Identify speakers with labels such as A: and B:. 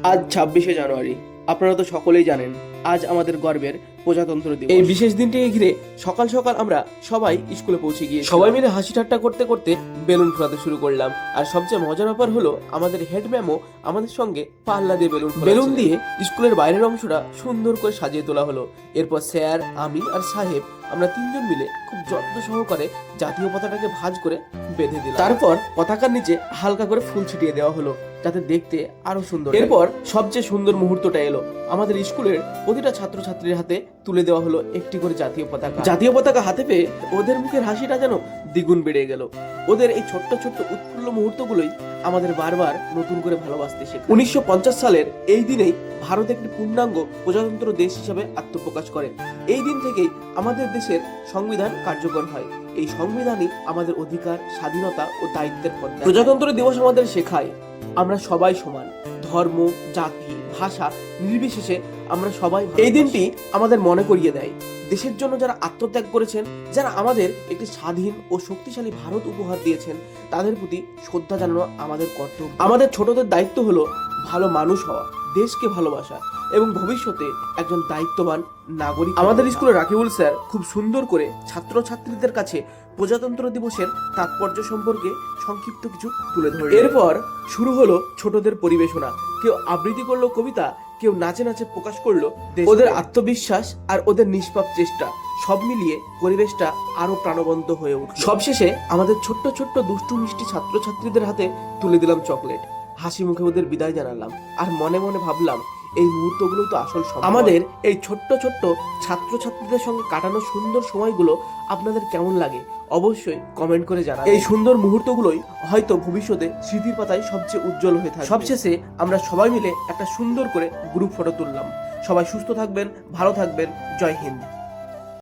A: আজ 26শে জানুয়ারি। আপনারা তো সকলেই জানেন আজ আমাদের গর্বের প্রজাতন্ত্র দিবস। এই বিশেষ দিনটিকে ঘিরে সকাল সকাল আমরা সবাই স্কুলে পৌঁছে গিয়ে সবাই মিলে হাসি ঠাট্টা করতে করতে বেলুন ফোটাতে শুরু করলাম। আর সবচেয়ে মজার ব্যাপার হলো আমাদের হেড ম্যামও আমাদের সঙ্গে পাল্লা দিয়ে বেলুন দিয়ে স্কুলের বাইরের অংশটা সুন্দর করে সাজিয়ে তোলা হলো। এরপর স্যার, আমি আর সাহেব আমরা তিনজন মিলে খুব যত্ন সহকারে জাতীয় পতাকাটাকে ভাঁজ করে বেঁধে দিলাম। তারপর পতাকার নিচে হালকা করে ফুল ছিটিয়ে দেওয়া হলো যাতে দেখতে আরো সুন্দর। এরপর সবচেয়ে সুন্দর মুহূর্তটা এলো, আমাদের স্কুলের প্রতিটা ছাত্রছাত্রীর হাতে তুলে দেওয়া হলো একটি করে জাতীয় পতাকা। জাতীয় পতাকা হাতে পেয়ে ওদের মুখের হাসিটা যেন দ্বিগুণ বেড়ে গেল। ওদের এই ছোট্ট ছোট্ট উৎফুল্ল মুহূর্তগুলোই আমাদের বারবার নতুন করে ভালোবাসতে শেখায়। 1950 সালের এই দিনেই ভারত একটি পূর্ণাঙ্গ প্রজাতন্ত্র দেশ হিসেবে আত্মপ্রকাশ করে। এই দিন থেকেই আমাদের দেশের সংবিধান কার্যকর হয়। এই সংবিধানই আমাদের অধিকার, স্বাধীনতা ও দায়িত্বের পথ দেখায়। প্রজাতন্ত্র দিবস আমাদের শেখায় আমরা সবাই সমান, ধর্ম, জাতি, ভাষা নির্বিশেষে আমরা সবাই। এই দিনটি আমাদের মনে করিয়ে দেয় দেশের জন্য যারা আত্মত্যাগ করেছেন, যারা আমাদের একটি স্বাধীন ও শক্তিশালী ভারত উপহার দিয়েছেন, তাদের প্রতি শ্রদ্ধা জানানো আমাদের কর্তব্য। আমাদের ছোটদের দায়িত্ব হলো ভালো মানুষ হওয়া, দেশকে ভালোবাসা এবং ভবিষ্যতে একজন দায়িত্ববান নাগরিক। আমাদের স্কুলে রাকিবুল স্যার খুব সুন্দর করে ছাত্রছাত্রীদের কাছে প্রজাতন্ত্র দিবসের তাৎপর্য সম্পর্কে সংক্ষিপ্ত কিছু তুলে ধরে। এরপর শুরু হলো ছোটদের পরিবেশনা। কেউ আবৃত্তি করলো কবিতা, কেউ নাচে নাচে প্রকাশ করলো ওদের আত্মবিশ্বাস আর ওদের নিষ্পাপ চেষ্টা। সব মিলিয়ে পরিবেশটা আরো প্রাণবন্ত হয়ে উঠল। সবশেষে আমাদের ছোট্ট ছোট্ট দুষ্টু মিষ্টি ছাত্রছাত্রীদের হাতে তুলে দিলাম চকলেট। হাসি মুখে ওদের বিদায় জানালাম আর মনে মনে ভাবলাম এই মুহূর্তগুলো তো আসল সময়। আমাদের এই ছোট্ট ছোট্ট ছাত্রছাত্রীদের সঙ্গে কাটানো সুন্দর সময়গুলো আপনাদের কেমন লাগে অবশ্যই কমেন্ট করে জানান। এই সুন্দর মুহূর্তগুলোই হয়তো ভবিষ্যতে স্মৃতির পাতায় সবচেয়ে উজ্জ্বল হয়ে থাকে। সবশেষে আমরা সবাই মিলে একটা সুন্দর করে গ্রুপ ফটো তুললাম। সবাই সুস্থ থাকবেন, ভালো থাকবেন। জয় হিন্দ।